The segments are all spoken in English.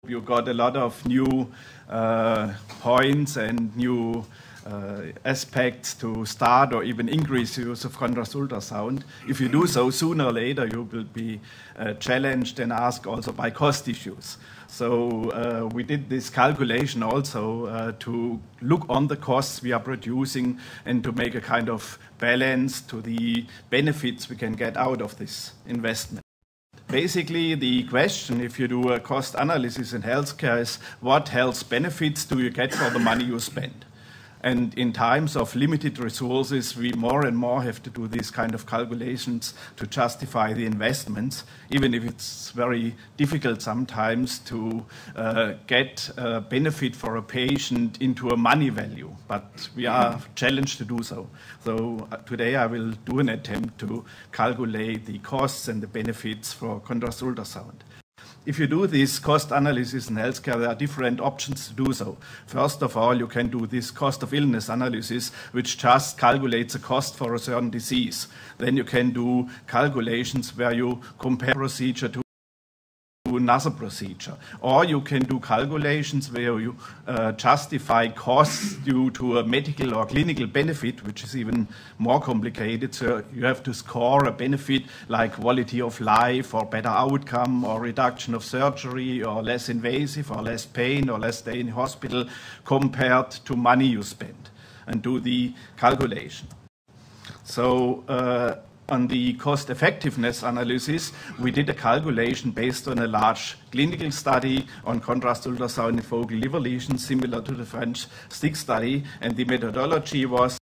you got a lot of new points and new aspects to start or even increase the use of contrast ultrasound. If you do so, sooner or later you will be challenged and asked also by cost issues. So we did this calculation also to look on the costs we are producing and to make a kind of balance to the benefits we can get out of this investment. Basically, the question, if you do a cost analysis in healthcare, is what health benefits do you get for the money you spend? And in times of limited resources, we more and more have to do these kind of calculations to justify the investments, even if it's very difficult sometimes to get a benefit for a patient into a money value. But we are challenged to do so. So today I will do an attempt to calculate the costs and the benefits for contrast ultrasound. If you do this cost analysis in healthcare, there are different options to do so. First of all, you can do this cost of illness analysis, which just calculates the cost for a certain disease. Then you can do calculations where you compare procedure to another procedure. Or you can do calculations where you justify costs due to a medical or clinical benefit, which is even more complicated. So you have to score a benefit like quality of life or better outcome or reduction of surgery or less invasive or less pain or less stay in hospital compared to money you spend, and do the calculation. So on the cost effectiveness analysis, we did a calculation based on a large clinical study on contrast ultrasound in focal liver lesions, similar to the French STIC study. And the methodology was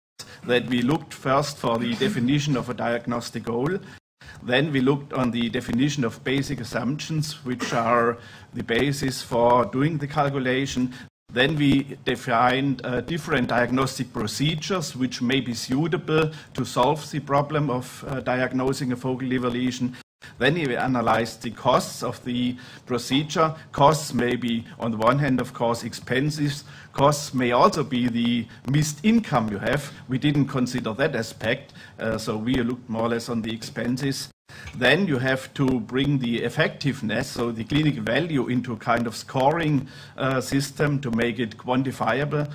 that we looked first for the definition of a diagnostic goal. Then we looked on the definition of basic assumptions, which are the basis for doing the calculation. Then we defined different diagnostic procedures which may be suitable to solve the problem of diagnosing a focal liver lesion. Then we analyzed the costs of the procedure. Costs may be, on the one hand, of course, expenses. Costs may also be the missed income you have. We didn't consider that aspect, so we looked more or less on the expenses. Then you have to bring the effectiveness, so the clinical value, into a kind of scoring system to make it quantifiable.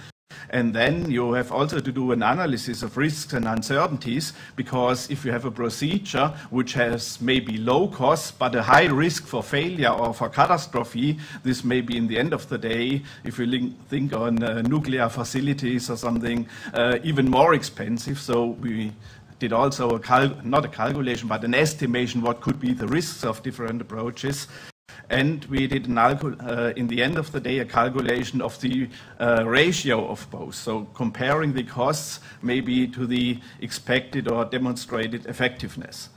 And then you have also to do an analysis of risks and uncertainties, because if you have a procedure which has maybe low cost but a high risk for failure or for catastrophe, this may be in the end of the day, if you think on nuclear facilities or something, even more expensive. So we did also not a calculation, but an estimation what could be the risks of different approaches. And we did, in the end of the day, a calculation of the ratio of both. So comparing the costs maybe to the expected or demonstrated effectiveness.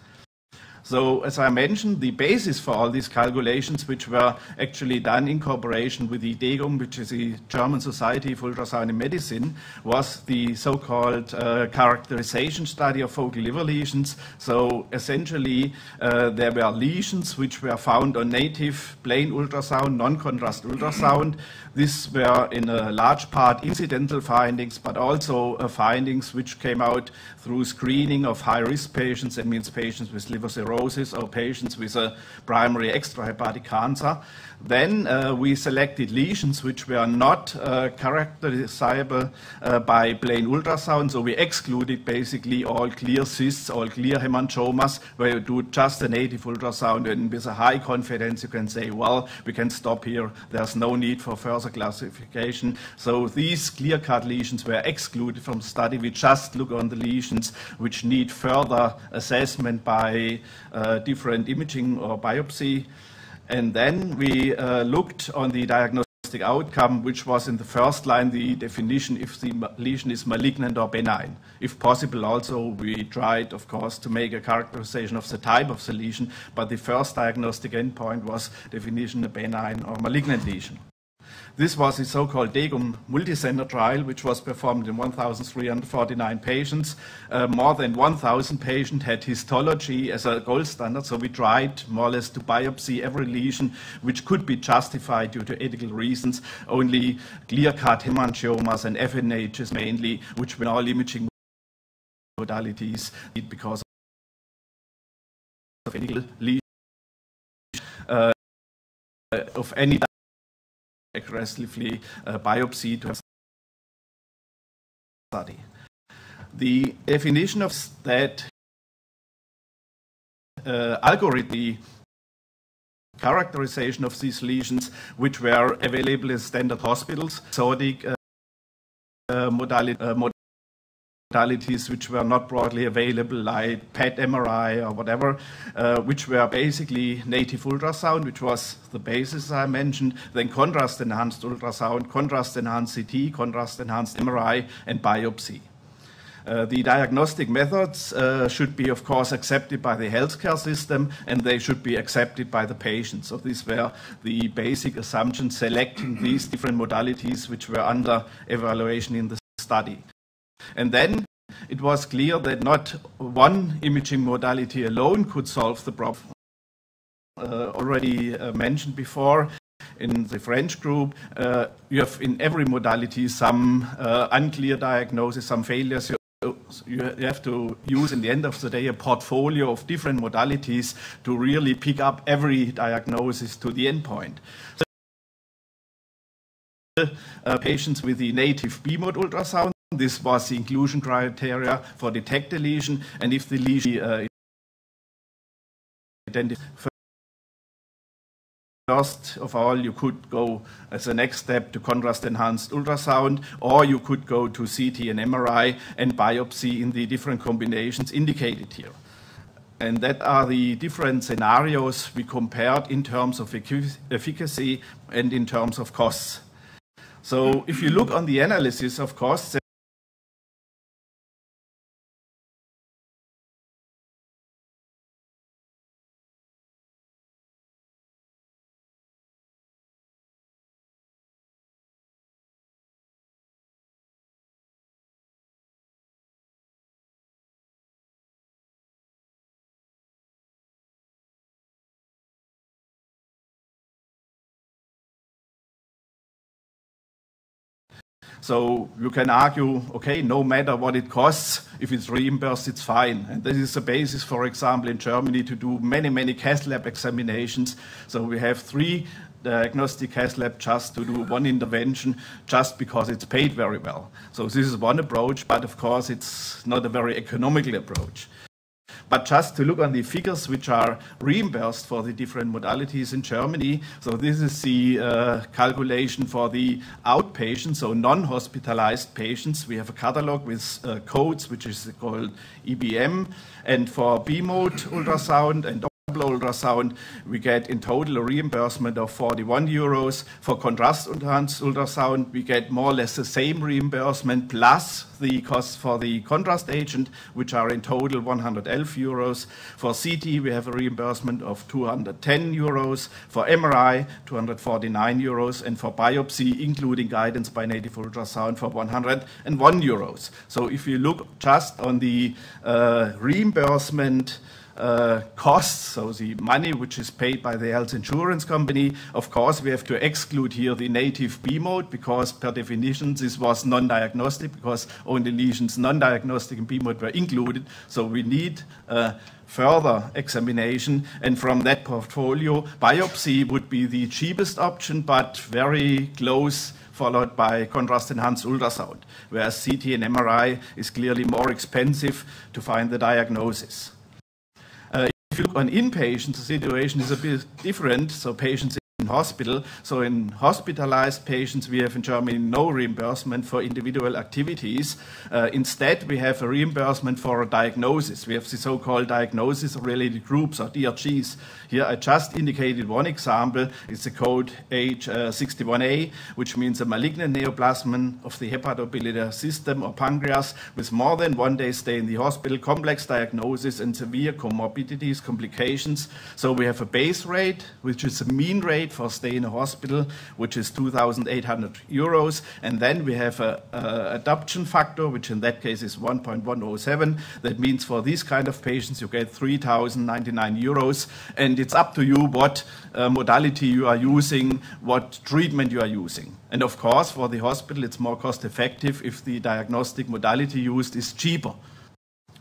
So, as I mentioned, the basis for all these calculations, which were actually done in cooperation with the DEGUM, which is the German Society for Ultrasound in Medicine, was the so-called characterization study of focal liver lesions. So, essentially, there were lesions which were found on native plain ultrasound, non-contrast ultrasound. These were in a large part incidental findings, but also findings which came out through screening of high-risk patients. That means patients with liver cirrhosis or patients with a primary extrahepatic cancer. Then we selected lesions which were not characterizable by plain ultrasound. So we excluded basically all clear cysts, all clear hemangiomas, where you do just a native ultrasound, and with a high confidence you can say, well, we can stop here. There's no need for further classification. So these clear-cut lesions were excluded from the study. We just look on the lesions which need further assessment by different imaging or biopsy. And then we looked on the diagnostic outcome, which was in the first line the definition if the lesion is malignant or benign. If possible, also we tried, of course, to make a characterization of the type of the lesion, but the first diagnostic endpoint was definition a benign or malignant lesion. This was the so-called DEGUM multicenter trial, which was performed in 1,349 patients. More than 1,000 patients had histology as a gold standard, so we tried more or less to biopsy every lesion which could be justified due to ethical reasons. Only clear-cut hemangiomas and FNHs mainly, which were all imaging modalities because of ethical lesions of any aggressively biopsy to have study. The definition of that algorithm, the characterization of these lesions, which were available in standard hospitals, exotic modalities which were not broadly available, like PET MRI or whatever, which were basically native ultrasound, which was the basis I mentioned, then contrast-enhanced ultrasound, contrast-enhanced CT, contrast-enhanced MRI, and biopsy. The diagnostic methods should be, of course, accepted by the healthcare system, and they should be accepted by the patient. So these were the basic assumptions selecting these different modalities which were under evaluation in the study. And then it was clear that not one imaging modality alone could solve the problem. Already mentioned before, in the French group, you have in every modality some unclear diagnosis, some failures. You have to use, in the end of the day, a portfolio of different modalities to really pick up every diagnosis to the endpoint. So, patients with the native B-mode ultrasound, this was the inclusion criteria for detect the lesion, and if the lesion identified, first of all, you could go as a next step to contrast-enhanced ultrasound, or you could go to CT and MRI and biopsy in the different combinations indicated here. And that are the different scenarios we compared in terms of efficacy and in terms of costs. So if you look on the analysis of costs, so you can argue, okay, no matter what it costs, if it's reimbursed, it's fine. And this is the basis, for example, in Germany to do many cath lab examinations. So we have 3 diagnostic cath lab just to do one intervention just because it's paid very well. So this is one approach, but of course it's not a very economical approach. But just to look on the figures which are reimbursed for the different modalities in Germany, so this is the calculation for the outpatients, so non-hospitalized patients. We have a catalog with codes, which is called EBM, and for B-mode ultrasound and ultrasound, we get in total a reimbursement of 41 euros. For contrast-enhanced ultrasound, we get more or less the same reimbursement plus the costs for the contrast agent, which are in total 111 euros. For CT, we have a reimbursement of 210 euros. For MRI, 249 euros. And for biopsy, including guidance by native ultrasound, for 101 euros. So if you look just on the reimbursement costs, so the money which is paid by the health insurance company, of course we have to exclude here the native B-mode because per definition this was non-diagnostic because only lesions non-diagnostic in B-mode were included. So we need further examination, and from that portfolio, biopsy would be the cheapest option but very close, followed by contrast-enhanced ultrasound, whereas CT and MRI is clearly more expensive to find the diagnosis. If you look on inpatients, the situation is a bit different. So patients in hospital, so in hospitalized patients, we have in Germany no reimbursement for individual activities. Instead, we have a reimbursement for a diagnosis. We have the so-called diagnosis-related groups, or DRGs. Here I just indicated one example. It's the code H61A, which means a malignant neoplasm of the hepatobiliary system or pancreas with more than 1 day stay in the hospital, complex diagnosis, and severe comorbidities, complications. So we have a base rate, which is a mean rate for stay in a hospital, which is 2,800 euros. And then we have an adoption factor, which in that case is 1.107. That means for these kind of patients, you get 3,099 euros. And it's up to you what modality you are using, what treatment you are using. And of course, for the hospital, it's more cost effective if the diagnostic modality used is cheaper.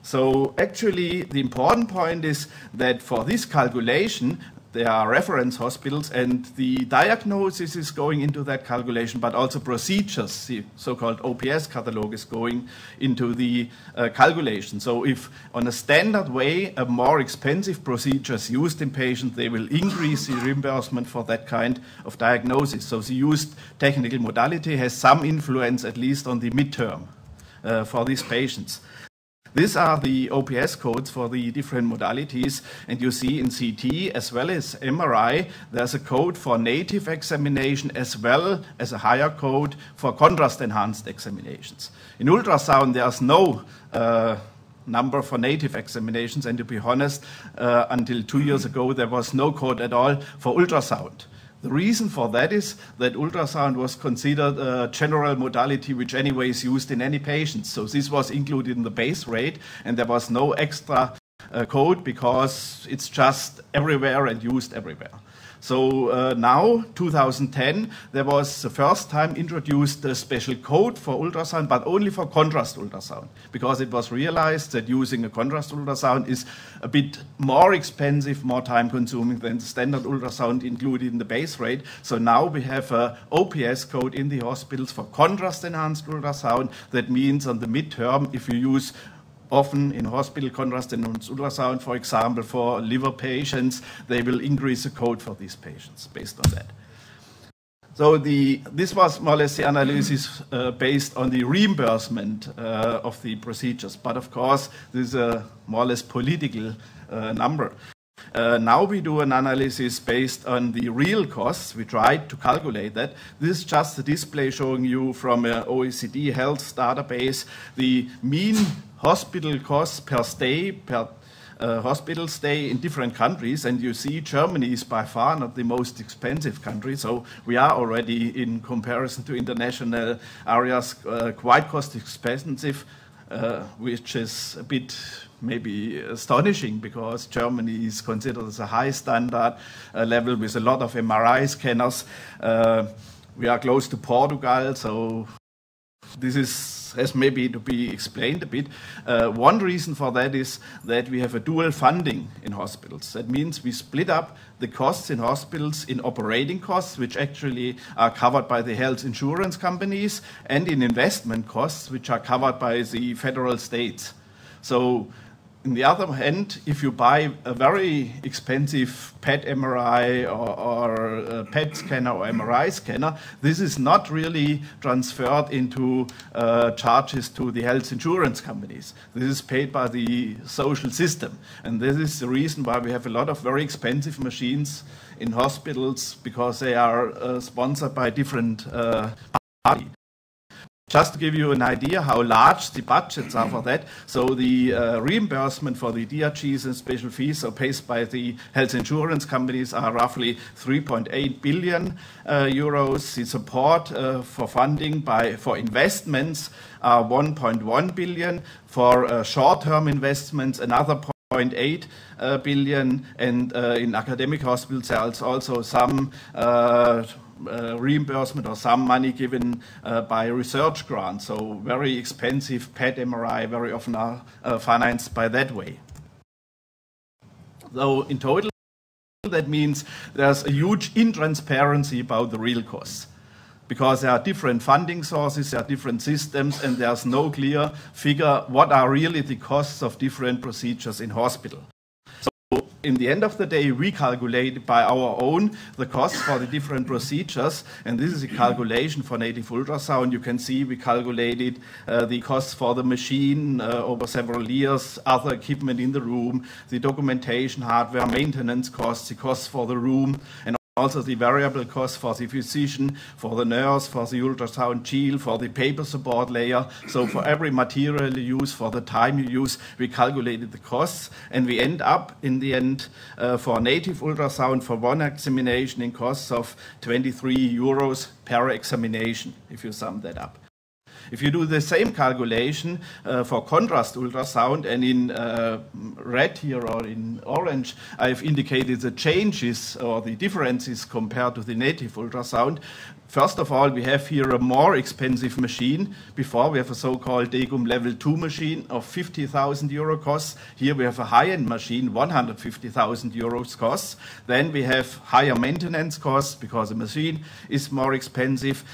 So actually, the important point is that for this calculation, There are reference hospitals, and the diagnosis is going into that calculation, but also procedures, the so-called OPS catalog, is going into the calculation. So if on a standard way a more expensive procedure is used in patients, they will increase the reimbursement for that kind of diagnosis. So the used technical modality has some influence, at least on the midterm, for these patients. These are the OPS codes for the different modalities, and you see in CT as well as MRI, there's a code for native examination as well as a higher code for contrast-enhanced examinations. In ultrasound, there's no number for native examinations, and to be honest, until 2 years ago, there was no code at all for ultrasound. The reason for that is that ultrasound was considered a general modality which anyway is used in any patient. So this was included in the base rate, and there was no extra code because it's just everywhere and used everywhere. So now, 2010, there was the first time introduced a special code for ultrasound, but only for contrast ultrasound, because it was realized that using a contrast ultrasound is a bit more expensive, more time consuming than the standard ultrasound included in the base rate. So now we have a OPS code in the hospitals for contrast enhanced ultrasound. That means on the midterm, if you use often in hospital contrast enhanced ultrasound, for example, for liver patients, they will increase the code for these patients based on that. So this was more or less the analysis based on the reimbursement of the procedures. But of course, this is a more or less political number. Now we do an analysis based on the real costs. We tried to calculate that. This is just a display showing you from an OECD health database the mean hospital costs per stay, per hospital stay in different countries, and you see Germany is by far not the most expensive country, so we are already, in comparison to international areas, quite cost expensive, which is a bit maybe astonishing, because Germany is considered as a high standard level with a lot of MRI scanners. We are close to Portugal, so this has maybe to be explained a bit. One reason for that is that we have a dual funding in hospitals. That means we split up the costs in hospitals in operating costs, which actually are covered by the health insurance companies, and in investment costs, which are covered by the federal states. So on the other hand, if you buy a very expensive PET MRI or PET scanner or MRI scanner, this is not really transferred into charges to the health insurance companies. This is paid by the social system. And this is the reason why we have a lot of very expensive machines in hospitals, because they are sponsored by different parties. Just to give you an idea how large the budgets are for that, so the reimbursement for the DRGs and special fees are paid by the health insurance companies are roughly 3.8 billion euros. The support for funding for investments are 1.1 billion. For short-term investments, another 0.8 billion, and in academic hospitals there's also some reimbursement or some money given by research grants. So very expensive PET MRI very often are financed by that way. So in total, that means there's a huge intransparency about the real costs, because there are different funding sources, there are different systems, and there's no clear figure what are really the costs of different procedures in hospital. So in the end of the day, we calculate by our own the costs for the different procedures, and this is a calculation for native ultrasound. You can see we calculated the costs for the machine over several years, other equipment in the room, the documentation, hardware, maintenance costs, the costs for the room, and also the variable costs for the physician, for the nurse, for the ultrasound shield, for the paper support layer. So for every material you use, for the time you use, we calculated the costs, and we end up in the end for native ultrasound for one examination in costs of 23 euros per examination, if you sum that up. If you do the same calculation for contrast ultrasound, and in red here or in orange, I've indicated the changes or the differences compared to the native ultrasound. First of all, we have here a more expensive machine. Before, we have a so-called Degum Level 2 machine of 50,000 euro costs. Here we have a high-end machine, 150,000 euros costs. Then we have higher maintenance costs because the machine is more expensive.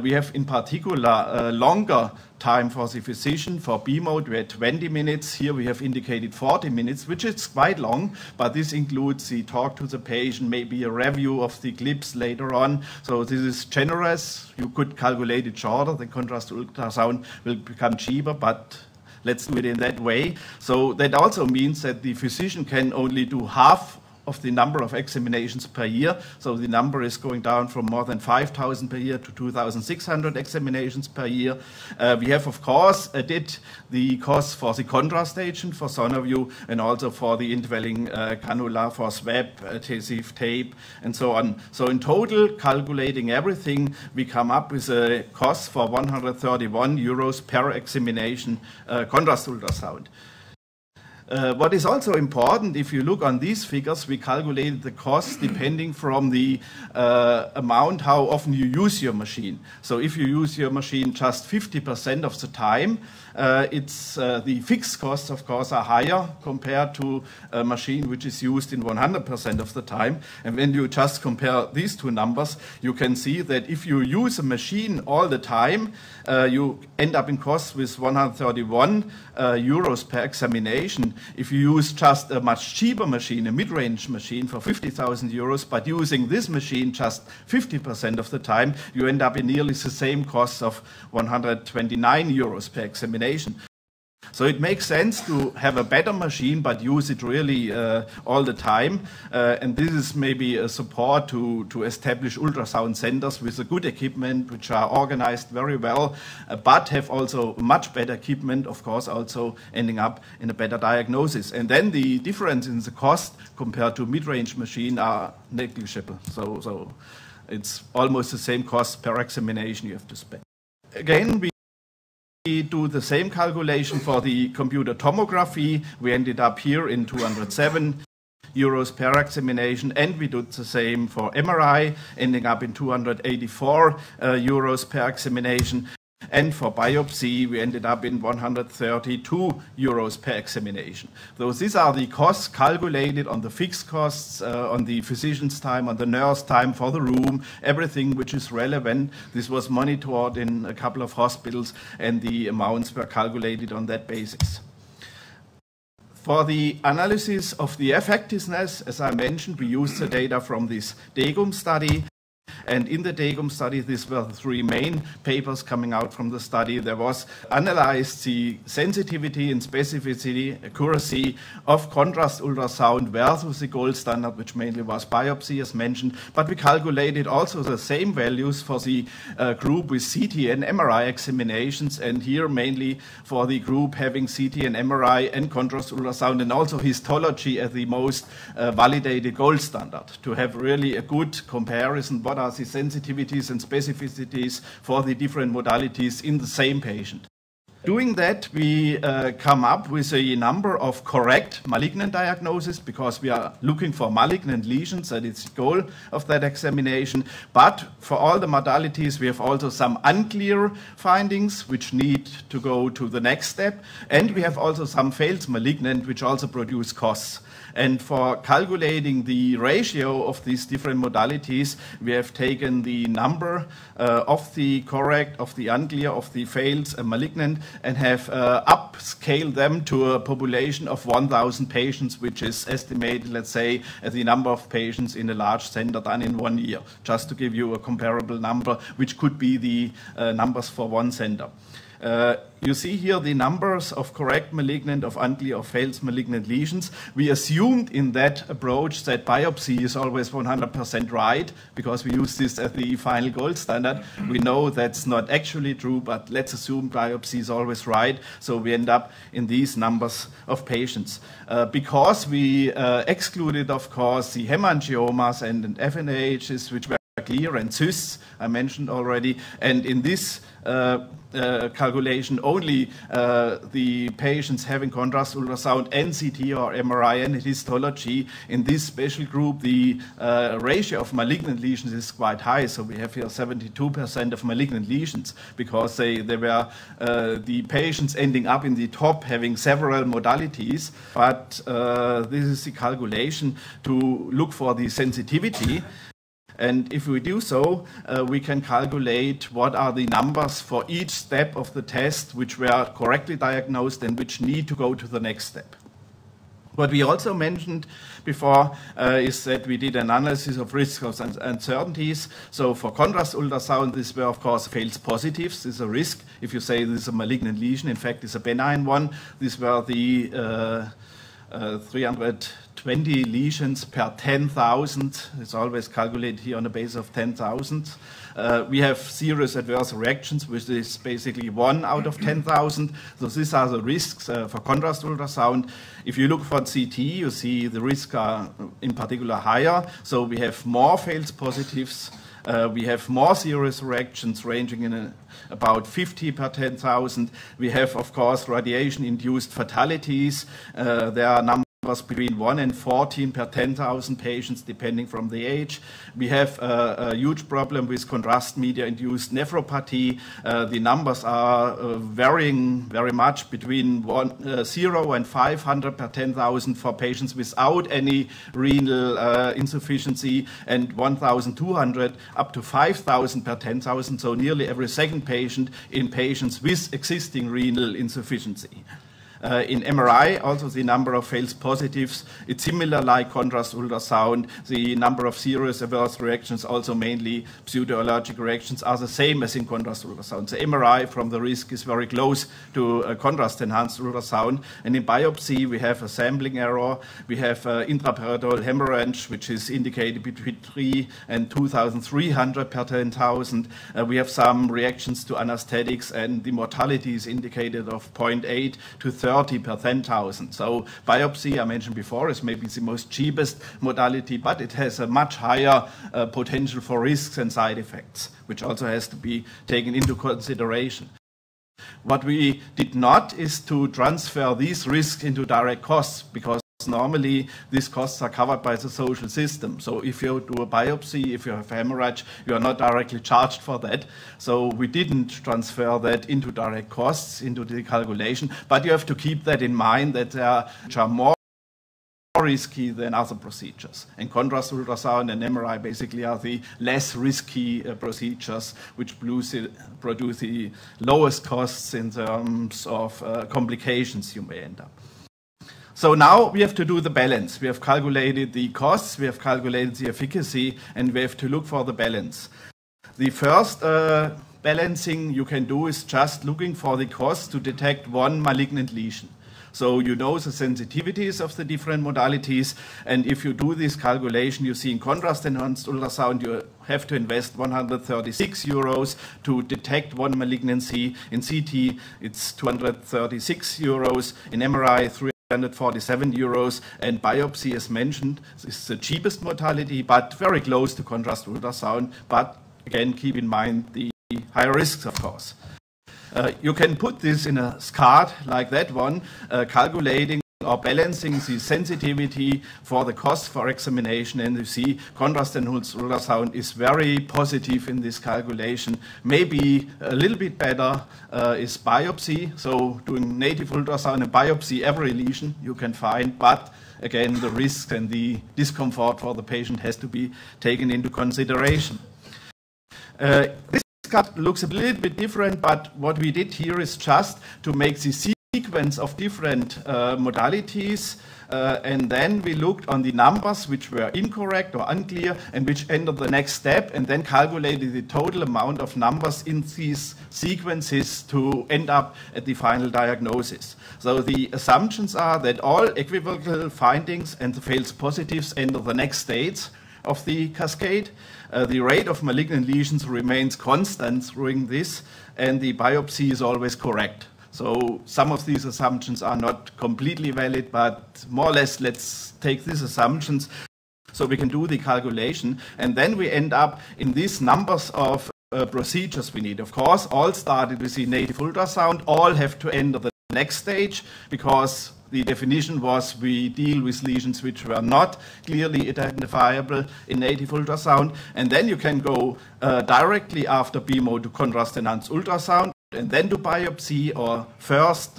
We have in particular a longer time for the physician. For B mode, we had 20 minutes. Here we have indicated 40 minutes, which is quite long, but this includes the talk to the patient, maybe a review of the clips later on. So this is generous. You could calculate it shorter. The contrast ultrasound will become cheaper, but let's do it in that way. So that also means that the physician can only do half of the number of examinations per year. So the number is going down from more than 5,000 per year to 2,600 examinations per year. We have, of course, added the costs for the contrast agent, for SonoView, and also for the indwelling cannula, for swab, adhesive tape, and so on. So in total, calculating everything, we come up with a cost for 131 euros per examination contrast ultrasound. What is also important, if you look on these figures, we calculated the cost depending from the amount, how often you use your machine. So if you use your machine just 50% of the time, the fixed costs, of course, are higher compared to a machine which is used in 100% of the time. And when you just compare these two numbers, you can see that if you use a machine all the time, you end up in costs with 131 euros per examination. If you use just a much cheaper machine, a mid-range machine for 50,000 euros, but using this machine just 50% of the time, you end up in nearly the same cost of 129 euros per examination. So it makes sense to have a better machine, but use it really all the time. And this is maybe a support to establish ultrasound centers with a good equipment, which are organized very well, but have also much better equipment, of course, also ending up in a better diagnosis. And then the difference in the cost compared to mid-range machine are negligible. So it's almost the same cost per examination you have to spend. Again, we do the same calculation for the computer tomography. We ended up here in 207 euros per examination, and we did the same for MRI, ending up in 284 euros per examination. And for biopsy, we ended up in 132 euros per examination. So these are the costs calculated on the fixed costs, on the physician's time, on the nurse time for the room, everything which is relevant. This was monitored in a couple of hospitals, and the amounts were calculated on that basis. For the analysis of the effectiveness, as I mentioned, we used the data from this Degum study. And in the Degum study, these were the three main papers coming out from the study. There was analyzed the sensitivity and specificity, accuracy of contrast ultrasound versus the gold standard, which mainly was biopsy, as mentioned. But we calculated also the same values for the group with CT and MRI examinations, and here mainly for the group having CT and MRI and contrast ultrasound, and also histology as the most validated gold standard, to have really a good comparison. What are the sensitivities and specificities for the different modalities in the same patient? Doing that, we come up with a number of correct malignant diagnoses, because we are looking for malignant lesions, that is the goal of that examination. But for all the modalities, we have also some unclear findings which need to go to the next step. And we have also some failed malignant, which also produce costs. And for calculating the ratio of these different modalities, we have taken the number of the correct, of the unclear, of the failed and malignant, and have upscaled them to a population of 1,000 patients, which is estimated, let's say, as the number of patients in a large center done in 1 year, just to give you a comparable number, which could be the numbers for one center. You see here the numbers of correct malignant, of unclear, of failed malignant lesions. We assumed in that approach that biopsy is always 100% right, because we use this as the final gold standard. We know that's not actually true, but let's assume biopsy is always right. So we end up in these numbers of patients. Because we excluded, of course, the hemangiomas and FNAHs, which were clear, and CEUS, I mentioned already. And in this calculation, only the patients having contrast ultrasound, NCT or MRI and histology, in this special group, the ratio of malignant lesions is quite high. So we have here 72% of malignant lesions, because they were the patients ending up in the top having several modalities. But this is the calculation to look for the sensitivity. And if we do so, we can calculate what are the numbers for each step of the test which were correctly diagnosed and which need to go to the next step. What we also mentioned before is that we did an analysis of risks and uncertainties. So for contrast ultrasound, these were, of course, false positives. This is a risk. If you say this is a malignant lesion, in fact, it's a benign one. These were the 320 lesions per 10,000. It's always calculated here on the basis of 10,000. We have serious adverse reactions, which is basically 1 out of 10,000. So these are the risks for contrast ultrasound. If you look for CT, you see the risks are in particular higher. So we have more false positives. We have more serious reactions ranging in about 50 per 10,000. We have, of course, radiation-induced fatalities. There are numbers between 1 and 14 per 10,000 patients, depending from the age. We have a huge problem with contrast media-induced nephropathy. The numbers are varying very much between 0 and 500 per 10,000 for patients without any renal insufficiency, and 1,200 up to 5,000 per 10,000, so nearly every second patient in patients with existing renal insufficiency. In MRI, also the number of false positives, it's similar like contrast ultrasound. The number of serious adverse reactions, also mainly pseudoallergic reactions, are the same as in contrast ultrasound. The MRI from the risk is very close to a contrast-enhanced ultrasound. And in biopsy, we have a sampling error. We have intraperitoneal hemorrhage, which is indicated between 3 and 2,300 per 10,000. We have some reactions to anesthetics, and the mortality is indicated of 0.8 to 30 per 10,000. So biopsy, I mentioned before, is maybe the most cheapest modality, but it has a much higher potential for risks and side effects, which also has to be taken into consideration. What we did not is to transfer these risks into direct costs, because normally these costs are covered by the social system. So if you do a biopsy, if you have hemorrhage, you are not directly charged for that. So we didn't transfer that into direct costs, into the calculation, but you have to keep that in mind, that which are more risky than other procedures. And contrast ultrasound and MRI basically are the less risky procedures, which produce the lowest costs in terms of complications you may end up. So now we have to do the balance. We have calculated the costs, we have calculated the efficacy, and we have to look for the balance. The first balancing you can do is just looking for the cost to detect one malignant lesion. So you know the sensitivities of the different modalities, and if you do this calculation, you see in contrast-enhanced ultrasound you have to invest 136 euros to detect one malignancy. In CT it's 236 euros. In MRI 347 euros, and biopsy, as mentioned, is the cheapest modality, but very close to contrast ultrasound. But again, keep in mind the high risks, of course. You can put this in a SCART like that one, calculating or balancing the sensitivity for the cost for examination, and you see contrast-enhanced ultrasound is very positive in this calculation. Maybe a little bit better is biopsy, so doing native ultrasound and biopsy every lesion you can find, but again the risk and the discomfort for the patient has to be taken into consideration. This cut looks a little bit different, but what we did here is just to make the sequence of different modalities, and then we looked on the numbers which were incorrect or unclear and which entered the next step, and then calculated the total amount of numbers in these sequences to end up at the final diagnosis. So the assumptions are that all equivocal findings and the false positives enter the next stage of the cascade. The rate of malignant lesions remains constant during this, and the biopsy is always correct. So some of these assumptions are not completely valid, but more or less let's take these assumptions. So we can do the calculation, and then we end up in these numbers of procedures we need. Of course, all started with the native ultrasound, all have to enter the next stage, because the definition was we deal with lesions which were not clearly identifiable in native ultrasound, and then you can go directly after BMO to contrast-enhanced ultrasound, and then to biopsy, or first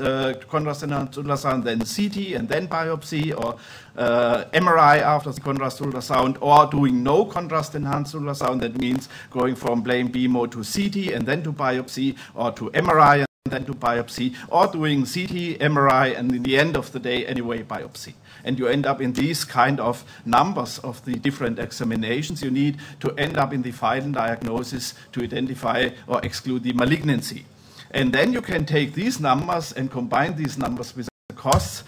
contrast-enhanced ultrasound, then CT, and then biopsy, or MRI after the contrast ultrasound, or doing no contrast-enhanced ultrasound. That means going from plain BMO to CT, and then to biopsy, or to MRI, and then to biopsy, or doing CT, MRI, and in the end of the day, anyway, biopsy. And you end up in these kind of numbers of the different examinations you need to end up in the final diagnosis to identify or exclude the malignancy. And then you can take these numbers and combine these numbers with the costs,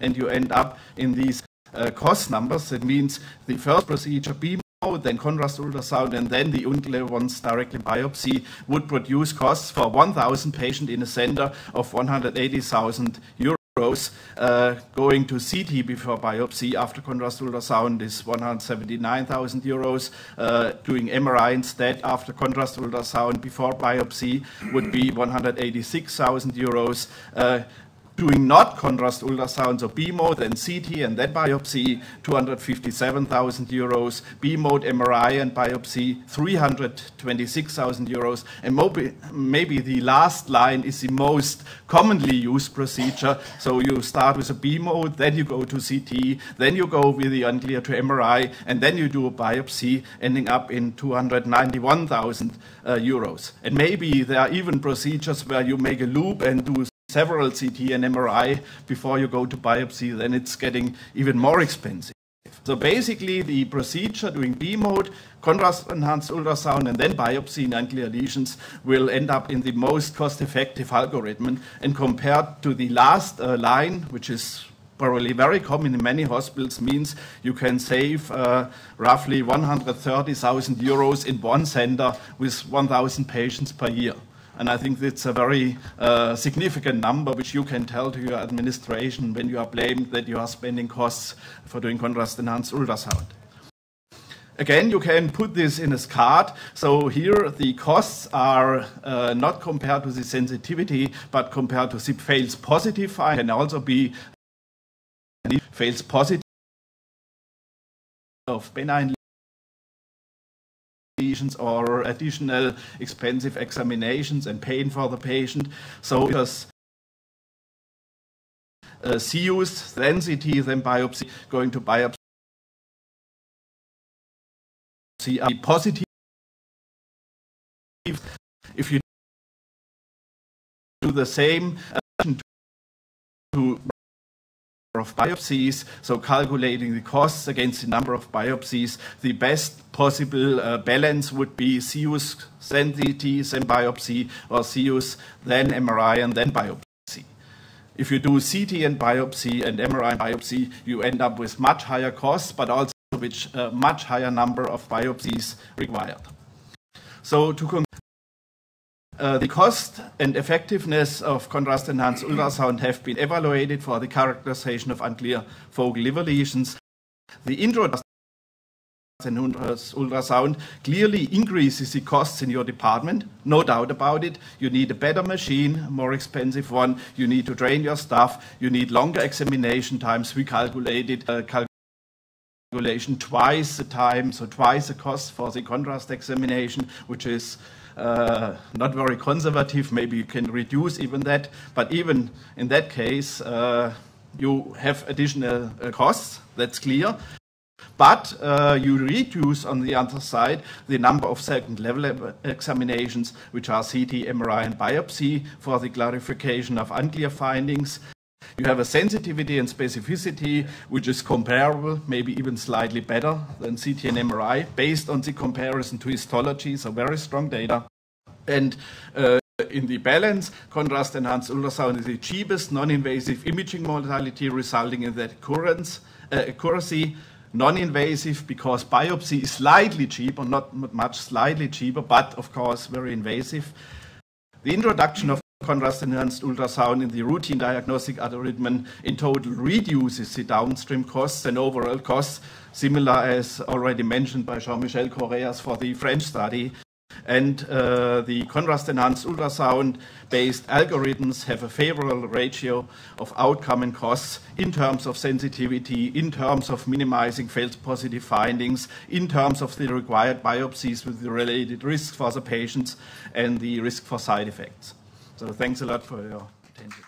and you end up in these cost numbers. That means the first procedure, BMO, then contrast ultrasound, and then the unclear ones, directly biopsy, would produce costs for 1,000 patients in a center of 180,000 euros. Going to CT before biopsy after contrast ultrasound is 179,000 euros. Doing MRI instead after contrast ultrasound before biopsy would be 186,000 euros. Doing not contrast ultrasound, so BMO, then CT, and then biopsy, 257,000 euros. BMO, MRI, and biopsy, 326,000 euros. And maybe the last line is the most commonly used procedure. So you start with a BMO, then you go to CT, then you go with the unclear to MRI, and then you do a biopsy, ending up in 291,000 euros. And maybe there are even procedures where you make a loop and do several CT and MRI before you go to biopsy, then it's getting even more expensive. So basically the procedure doing B-mode, contrast-enhanced ultrasound, and then biopsy in unclear lesions will end up in the most cost-effective algorithm. And compared to the last line, which is probably very common in many hospitals, means you can save roughly 130,000 euros in one center with 1,000 patients per year. And I think it's a very significant number which you can tell to your administration when you are blamed that you are spending costs for doing contrast-enhanced ultrasound. Again, you can put this in a card. So here the costs are not compared to the sensitivity, but compared to the false positive. I can also be false positive of benign lesions or additional expensive examinations and pain for the patient. So because CEUS, then CT, then biopsy, going to biopsy are positive. If you do the same to of biopsies, so calculating the costs against the number of biopsies, the best possible balance would be CEUS, then CT, then biopsy, or CEUS, then MRI, and then biopsy. If you do CT and biopsy and MRI and biopsy, you end up with much higher costs, but also with a much higher number of biopsies required. So to conclude, the cost and effectiveness of contrast-enhanced ultrasound have been evaluated for the characterization of unclear focal liver lesions. The introduction of ultrasound clearly increases the costs in your department, no doubt about it. You need a better machine, a more expensive one. You need to train your staff. You need longer examination times. We calculated calculation twice the time, so twice the cost for the contrast examination, which is not very conservative. Maybe you can reduce even that, but even in that case, you have additional costs, that's clear. But you reduce on the other side the number of second-level examinations, which are CT, MRI, and biopsy for the clarification of unclear findings. You have a sensitivity and specificity which is comparable, maybe even slightly better than CT and MRI, based on the comparison to histology, so very strong data. And in the balance, contrast-enhanced ultrasound is the cheapest non-invasive imaging modality, resulting in that accuracy. Non-invasive because biopsy is slightly cheaper, not much, slightly cheaper, but of course very invasive. The introduction of contrast-enhanced ultrasound in the routine diagnostic algorithm in total reduces the downstream costs and overall costs, similar as already mentioned by Jean-Michel Correas for the French study. And the contrast-enhanced ultrasound-based algorithms have a favorable ratio of outcome and costs in terms of sensitivity, in terms of minimizing false positive findings, in terms of the required biopsies with the related risk for the patients and the risk for side effects. So thanks a lot for your attention.